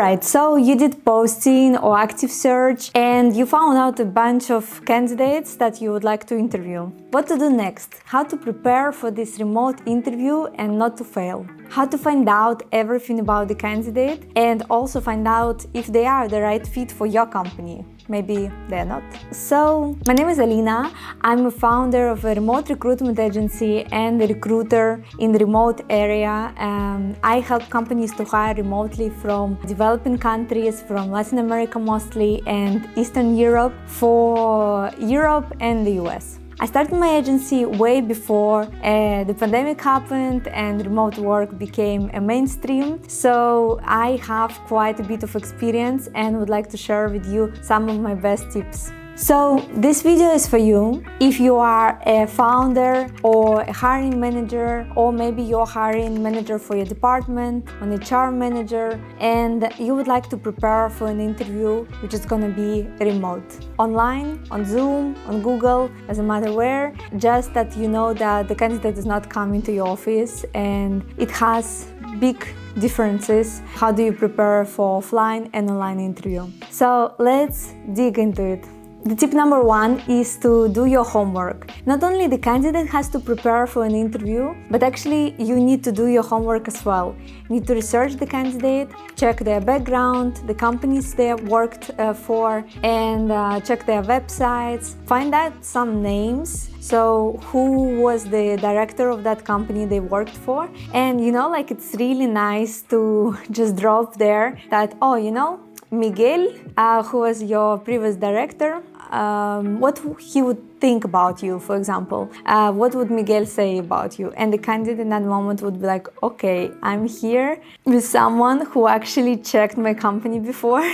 Alright, so you did posting or active search and you found out a bunch of candidates that you would like to interview. What to do next? How to prepare for this remote interview and not to fail? How to find out everything about the candidate and also find out if they are the right fit for your company. Maybe they're not. So, my name is Alina. I'm a founder of a remote recruitment agency and a recruiter in the remote area. I help companies to hire remotely from developing countries, from Latin America mostly, and Eastern Europe, for Europe and the US. I started my agency way before the pandemic happened and remote work became a mainstream. So I have quite a bit of experience and would like to share with you some of my best tips. So this video is for you if you are a founder or a hiring manager, or maybe you're hiring manager for your department, an HR manager, and you would like to prepare for an interview which is going to be remote, online, on Zoom, on Google, doesn't matter where, just that you know that the candidate is not coming to your office and it has big differences. How do you prepare for offline and online interview? So let's dig into it. The tip number one is to do your homework. Not only the candidate has to prepare for an interview, but actually you need to do your homework as well. You need to research the candidate, check their background, the companies they have worked for, and check their websites. Find out some names. So who was the director of that company they worked for? And it's really nice to just drop there that, Miguel, who was your previous director, what he would think about you, for example. What would Miguel say about you? And the candidate in that moment would be like, okay, I'm here with someone who actually checked my company before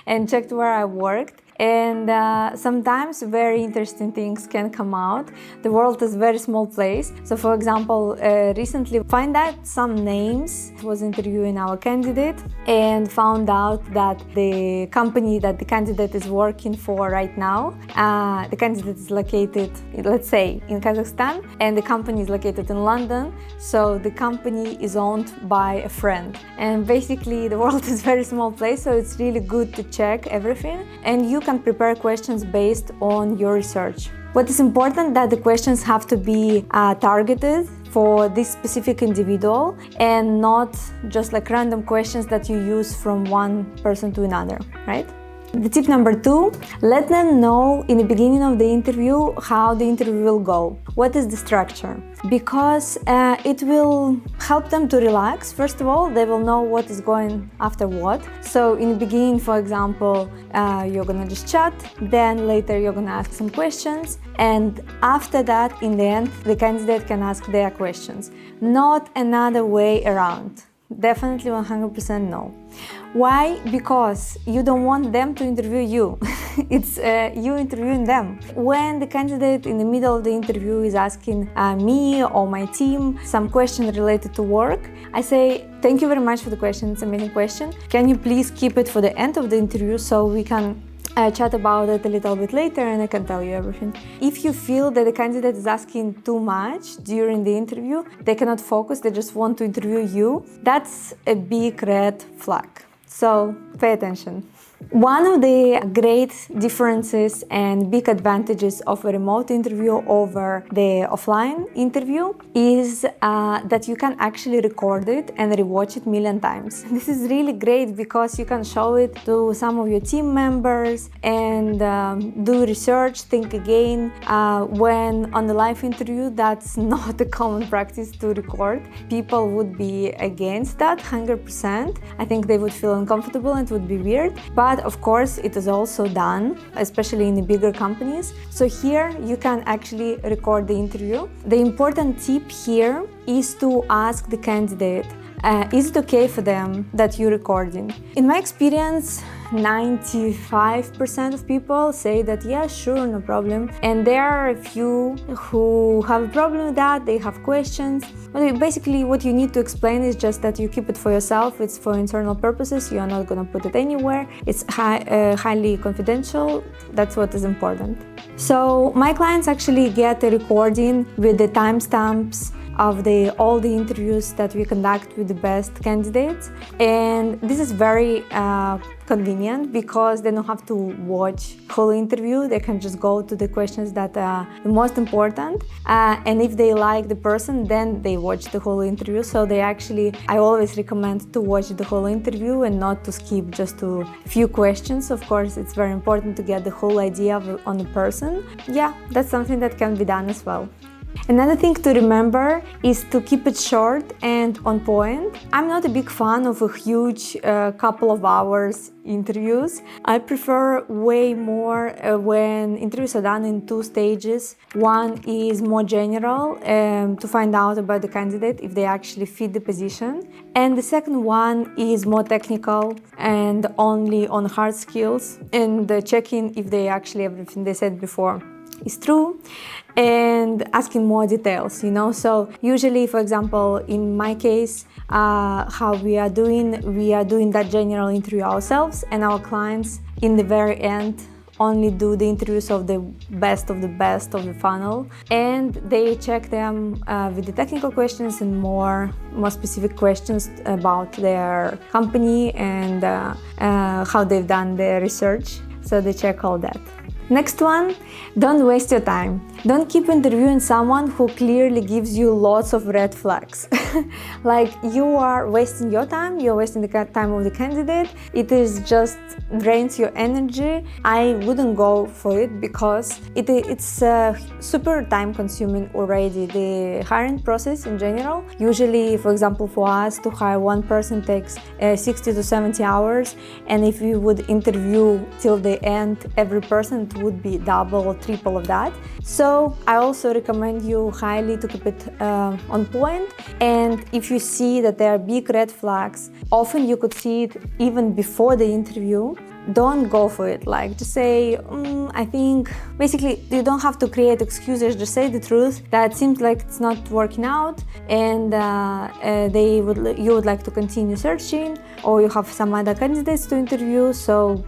and checked where I worked. And sometimes very interesting things can come out. The world is a very small place. So for example, recently find out some names. I was interviewing our candidate and found out that the company that the candidate is working for right now, the candidate is located, let's say, in Kazakhstan, and the company is located in London. So the company is owned by a friend. And basically the world is a very small place, so it's really good to check everything. And you can prepare questions based on your research. What is important that the questions have to be targeted for this specific individual and not just like random questions that you use from one person to another, right? The tip number two, let them know in the beginning of the interview how the interview will go. What is the structure? Because it will help them to relax. First of all, they will know what is going after what. So in the beginning, for example, you're gonna just chat, then later you're gonna ask some questions, and after that, in the end, the candidate can ask their questions. Not another way around. Definitely 100% no. Why? Because you don't want them to interview you. It's you interviewing them. When the candidate in the middle of the interview is asking me or my team some question related to work, I say, thank you very much for the question, it's an amazing question. Can you please keep it for the end of the interview so we can chat about it a little bit later and I can tell you everything. If you feel that the candidate is asking too much during the interview, they cannot focus, they just want to interview you, that's a big red flag. So pay attention. One of the great differences and big advantages of a remote interview over the offline interview is that you can actually record it and rewatch it a million times. This is really great because you can show it to some of your team members and do research, think again. When on the live interview, that's not a common practice to record. People would be against that 100%. I think they would feel uncomfortable and it would be weird. But of course, it is also done, especially in the bigger companies. So here you can actually record the interview. The important tip here is to ask the candidate, is it okay for them that you're recording? In my experience, 95% of people say that yeah, sure, no problem. And there are a few who have a problem with that, they have questions. But basically what you need to explain is just that you keep it for yourself, it's for internal purposes, you are not going to put it anywhere, it's highly confidential, that's what is important. So my clients actually get a recording with the timestamps of all the interviews that we conduct with the best candidates, and this is very convenient because they don't have to watch whole interview, they can just go to the questions that are the most important, and if they like the person, then they watch the whole interview. So I always recommend to watch the whole interview and not to skip just to a few questions. Of course, it's very important to get the whole idea on the person. Yeah, that's something that can be done as well. Another thing to remember is to keep it short and on point. I'm not a big fan of a huge couple of hours interviews. I prefer way more when interviews are done in 2 stages. One is more general to find out about the candidate if they actually fit the position. And the second one is more technical and only on hard skills and checking if they actually everything they said before is true and asking more details, So usually, for example, in my case, how we are doing that general interview ourselves, and our clients in the very end only do the interviews of the best of the funnel, and they check them with the technical questions and more specific questions about their company and how they've done their research. So they check all that. Next one, don't waste your time. Don't keep interviewing someone who clearly gives you lots of red flags. Like you are wasting your time, you're wasting the time of the candidate. It is just drains your energy. I wouldn't go for it because it's super time consuming already. The hiring process in general, usually, for example, for us to hire one person takes 60 to 70 hours. And if we would interview till the end every person, it would be double or triple of that. So I also recommend you highly to keep it on point. And if you see that there are big red flags, often you could see it even before the interview. Don't go for it. Like, just say, I think, basically, you don't have to create excuses, just say the truth, that it seems like it's not working out and you would like to continue searching, or you have some other candidates to interview. So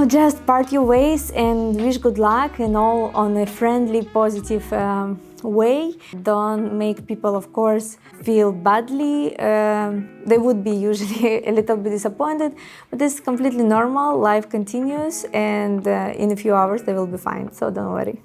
just part your ways and wish good luck, and all on a friendly, positive way. Don't make people, of course, feel badly. They would be usually a little bit disappointed, but this is completely normal. Life continues, and in a few hours they will be fine, so don't worry.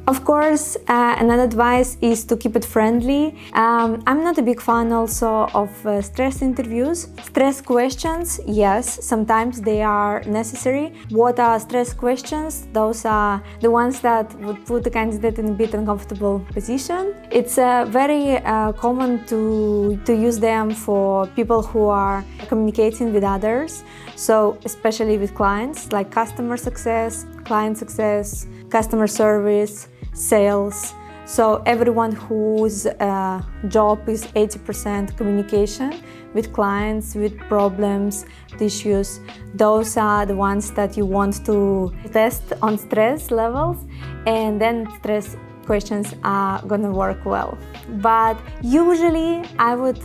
Of course, another advice is to keep it friendly. I'm not a big fan also of stress interviews. Stress questions, yes, sometimes they are necessary. What are stress questions? Those are the ones that would put the candidate in a bit uncomfortable position. It's very common to use them for people who are communicating with others. So especially with clients, like customer success, client success, customer service, sales. So everyone whose job is 80% communication with clients, with problems, with issues, those are the ones that you want to test on stress levels, and then stress questions are gonna work well. But usually I would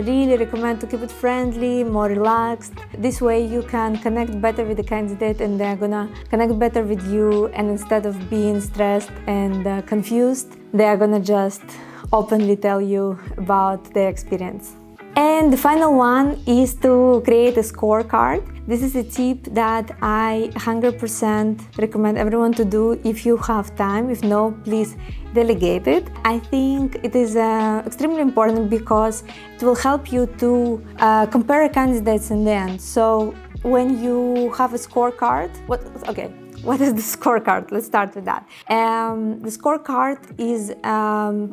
really recommend to keep it friendly, more relaxed. This way you can connect better with the candidate and they're gonna connect better with you, and instead of being stressed and confused, they're gonna just openly tell you about their experience. And the final one is to create a scorecard. This is a tip that I 100% recommend everyone to do if you have time. If no, please delegate it. I think it is extremely important because it will help you to compare candidates in the end. So when you have a scorecard, what is the scorecard? Let's start with that. The scorecard is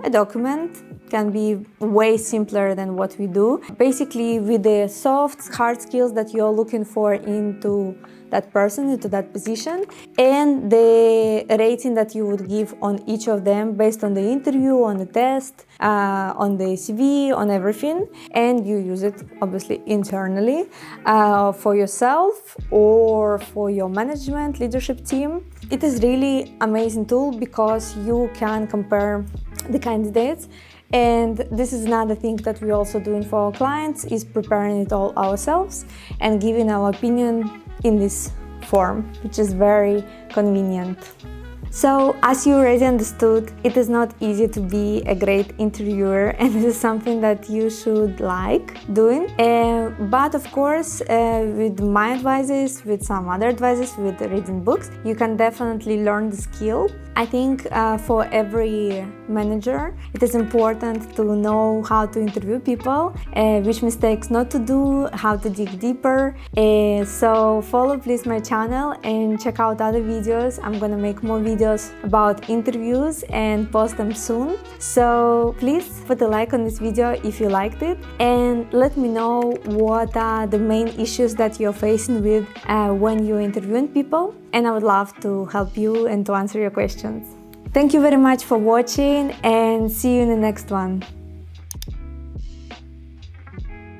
a document, can be way simpler than what we do. Basically, with the soft, hard skills that you're looking for into that person into that position, and the rating that you would give on each of them based on the interview, on the test, on the CV, on everything. And you use it obviously internally for yourself or for your management leadership team. It is really amazing tool because you can compare the candidates. And this is another thing that we're also doing for our clients, is preparing it all ourselves and giving our opinion in this form, which is very convenient. So, as you already understood, it is not easy to be a great interviewer, and this is something that you should like doing. But of course, with my advices, with some other advices, with reading books, you can definitely learn the skill. I think for every manager, it is important to know how to interview people, which mistakes not to do, how to dig deeper. So follow please my channel and check out other videos. I'm gonna make more videos about interviews and post them soon. So please put a like on this video if you liked it, and let me know what are the main issues that you're facing with when you're interviewing people, and I would love to help you and to answer your questions. Thank you very much for watching, and see you in the next one.